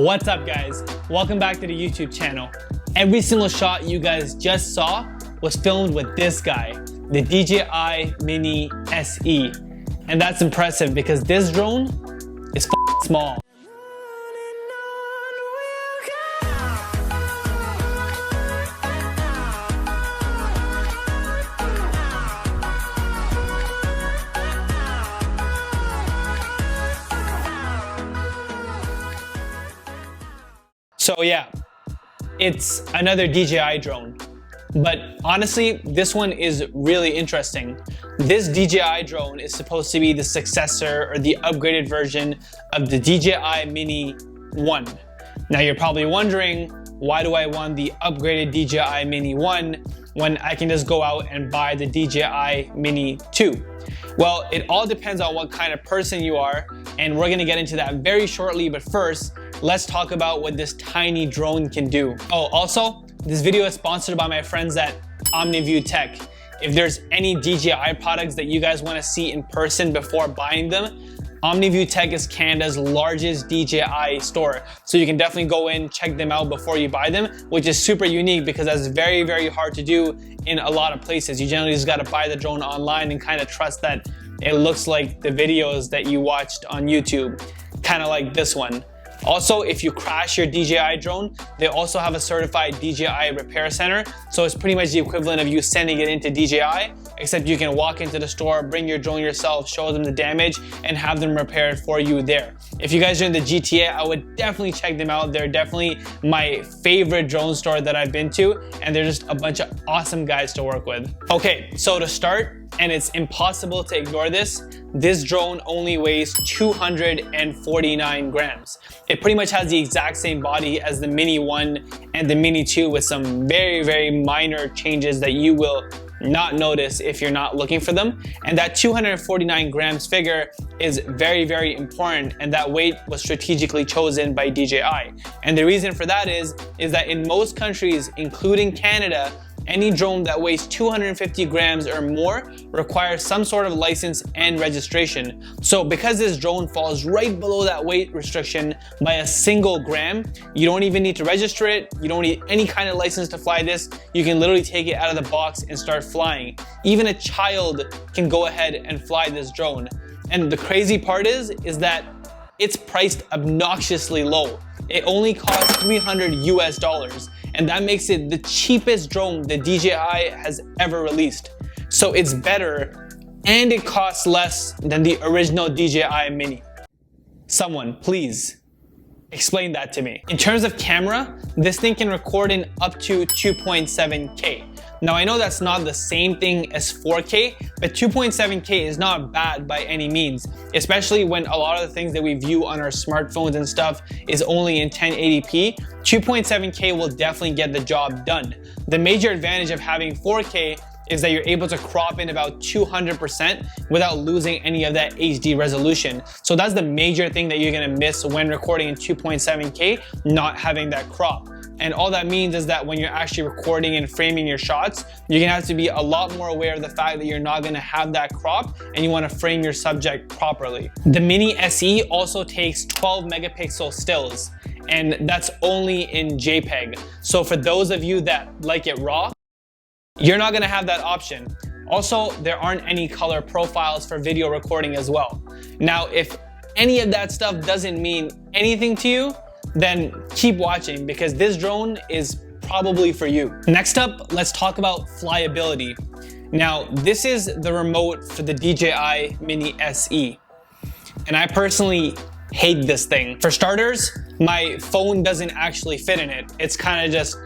What's up guys? Welcome back to the YouTube channel. Every single shot you guys just saw was filmed with this guy, the Dji Mini Se. And that's impressive because this drone is small. So yeah, it's another DJI drone. But honestly, this one is really interesting. This DJI drone is supposed to be the successor or the upgraded version of the DJI Mini 1. Now you're probably wondering, why do I want the upgraded DJI Mini 1 when I can just go out and buy the DJI Mini 2? Well, it all depends on what kind of person you are, and we're gonna get into that very shortly, but first, let's talk about what this tiny drone can do. Oh, also, this video is sponsored by my friends at OmniView Tech. If there's any DJI products that you guys wanna see in person before buying them, OmniView Tech is Canada's largest DJI store. So you can definitely go in, check them out before you buy them, which is super unique because that's very, very hard to do in a lot of places. You generally just gotta buy the drone online and kind of trust that it looks like the videos that you watched on YouTube, kind of like this one. Also, if you crash your DJI drone, they also have a certified DJI repair center. So it's pretty much the equivalent of you sending it into DJI, except you can walk into the store, bring your drone yourself, show them the damage, and have them repaired for you there. If you guys are in the GTA, I would definitely check them out. They're definitely my favorite drone store that I've been to, and they're just a bunch of awesome guys to work with. Okay, so to start, and it's impossible to ignore this drone only weighs 249 grams. It pretty much has the exact same body as the Mini 1 and the Mini 2 with some very, very minor changes that you will not notice if you're not looking for them. And that 249 grams figure is very, very important, and that weight was strategically chosen by DJI. And the reason for that is that in most countries, including Canada, any drone that weighs 250 grams or more requires some sort of license and registration. So because this drone falls right below that weight restriction by a single gram, you don't even need to register it. You don't need any kind of license to fly this. You can literally take it out of the box and start flying. Even a child can go ahead and fly this drone. And the crazy part is that it's priced obnoxiously low. It only costs $300 US, and that makes it the cheapest drone that DJI has ever released. So it's better, and it costs less than the original DJI Mini. Someone, please, explain that to me. In terms of camera, this thing can record in up to 2.7K. Now I know that's not the same thing as 4K, but 2.7K is not bad by any means, especially when a lot of the things that we view on our smartphones and stuff is only in 1080p. 2.7K will definitely get the job done. The major advantage of having 4K is that you're able to crop in about 200% without losing any of that HD resolution. So that's the major thing that you're gonna miss when recording in 2.7K, not having that crop. And all that means is that when you're actually recording and framing your shots, you're gonna have to be a lot more aware of the fact that you're not gonna have that crop and you wanna frame your subject properly. The Mini SE also takes 12 megapixel stills, and that's only in JPEG. So for those of you that like it raw, you're not gonna have that option. Also, there aren't any color profiles for video recording as well. Now, if any of that stuff doesn't mean anything to you, then keep watching because this drone is probably for you. Next up, let's talk about flyability. Now, this is the remote for the DJI Mini SE. And I personally hate this thing. For starters, my phone doesn't actually fit in it. It's kind of just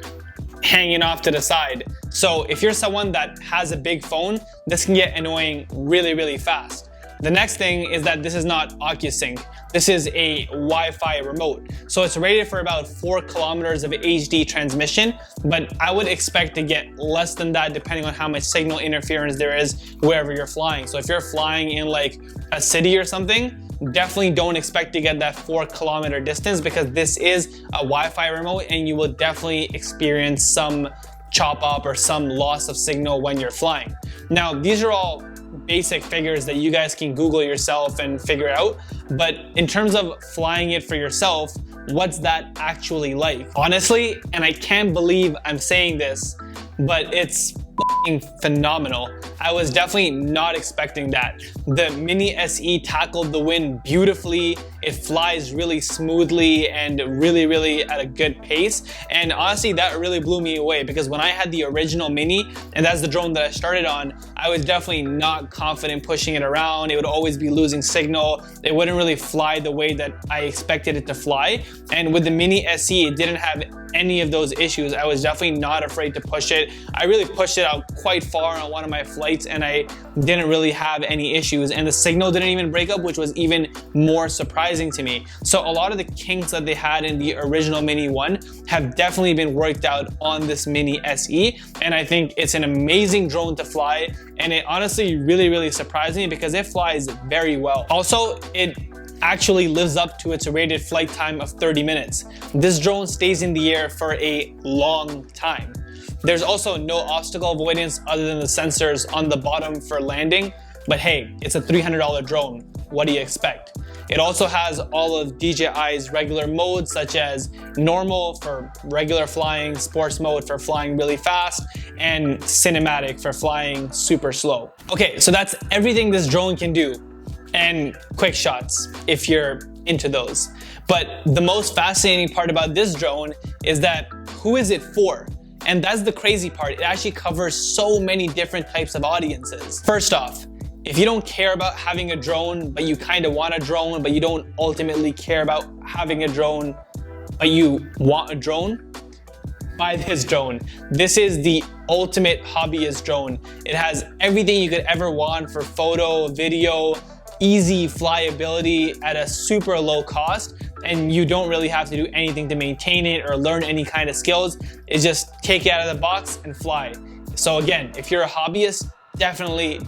hanging off to the side. So if you're someone that has a big phone, this can get annoying really, really fast. The next thing is that this is not OcuSync. This is a Wi-Fi remote. So it's rated for about 4 kilometers of HD transmission, but I would expect to get less than that depending on how much signal interference there is wherever you're flying. So if you're flying in like a city or something, definitely don't expect to get that 4 kilometer distance because this is a Wi-Fi remote and you will definitely experience some chop up or some loss of signal when you're flying. Now, these are all basic figures that you guys can Google yourself and figure out. But in terms of flying it for yourself, what's that actually like? Honestly, and I can't believe I'm saying this, but it's f***ing phenomenal. I was definitely not expecting that. The Mini SE tackled the wind beautifully. It flies really smoothly and really at a good pace. And honestly, that really blew me away, because when I had the original Mini, and that's the drone that I started on, I was definitely not confident pushing it around. It would always be losing signal. It wouldn't really fly the way that I expected it to fly. And with the Mini SE, it didn't have any of those issues. I was definitely not afraid to push it. I really pushed it out quite far on one of my flights, and I didn't really have any issues, and the signal didn't even break up, which was even more surprising to me. So a lot of the kinks that they had in the original Mini 1 have definitely been worked out on this Mini SE, and I think it's an amazing drone to fly, and it honestly really surprised me because it flies very well. Also, it actually lives up to its rated flight time of 30 minutes. This drone stays in the air for a long time. There's also no obstacle avoidance other than the sensors on the bottom for landing, but hey, it's a $300 drone. What do you expect? It also has all of DJI's regular modes, such as normal for regular flying, sports mode for flying really fast, and cinematic for flying super slow. Okay, so that's everything this drone can do. And quick shots if you're into those. But the most fascinating part about this drone is that who is it for? And that's the crazy part. It actually covers so many different types of audiences. First off, if you don't care about having a drone, but you kind of want a drone, but you don't ultimately care about having a drone, but you want a drone, buy this drone. This is the ultimate hobbyist drone. It has everything you could ever want for photo, video, easy flyability at a super low cost, and you don't really have to do anything to maintain it or learn any kind of skills. It's just take it out of the box and fly. So again, if you're a hobbyist, definitely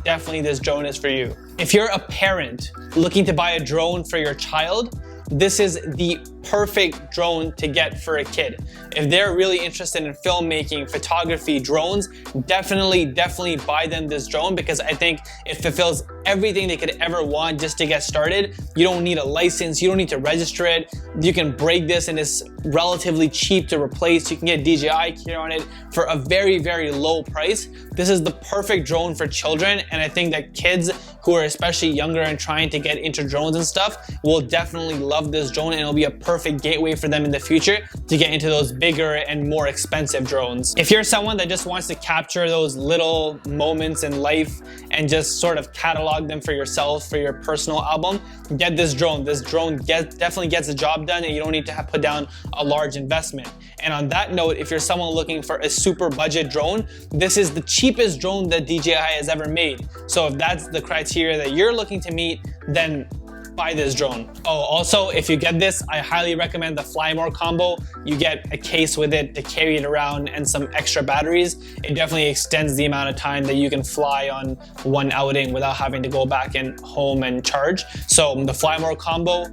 this drone is for you. If you're a parent looking to buy a drone for your child, this is the perfect drone to get for a kid. If they're really interested in filmmaking, photography, drones, definitely buy them this drone, because I think it fulfills everything they could ever want just to get started. You don't need a license, you don't need to register it. You can break this and it's relatively cheap to replace. You can get DJI gear on it for a very low price. This is the perfect drone for children, and I think that kids who are especially younger and trying to get into drones and stuff will definitely love this drone, and it'll be a perfect gateway for them in the future to get into those bigger and more expensive drones. If you're someone that just wants to capture those little moments in life and just sort of catalog them for yourself, for your personal album, get this drone. This drone definitely gets the job done, and you don't need to put down a large investment. And on that note, if you're someone looking for a super budget drone, this is the cheapest drone that DJI has ever made. So if that's the criteria that you're looking to meet, then buy this drone. Oh, also, if you get this, I highly recommend the Fly More combo. You get a case with it to carry it around and some extra batteries. It definitely extends the amount of time that you can fly on one outing without having to go back and home and charge. So the Fly More combo,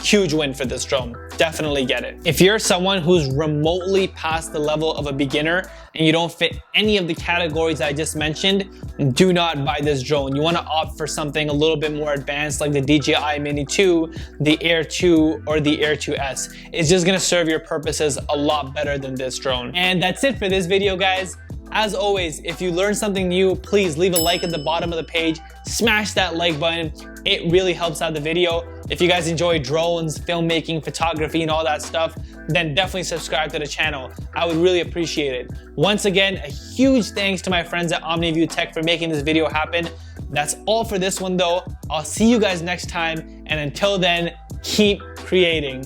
huge win for this drone. Definitely get it. If you're someone who's remotely past the level of a beginner and you don't fit any of the categories I just mentioned, do not buy this drone. You want to opt for something a little bit more advanced like the DJI Mini 2, the Air 2, or the Air 2S. It's just going to serve your purposes a lot better than this drone. And that's it for this video, guys. As always, if you learned something new, please leave a like at the bottom of the page. Smash that like button. It really helps out the video. If you guys enjoy drones, filmmaking, photography, and all that stuff, then definitely subscribe to the channel. I would really appreciate it. Once again, a huge thanks to my friends at OmniView Tech for making this video happen. That's all for this one though. I'll see you guys next time, and until then, keep creating.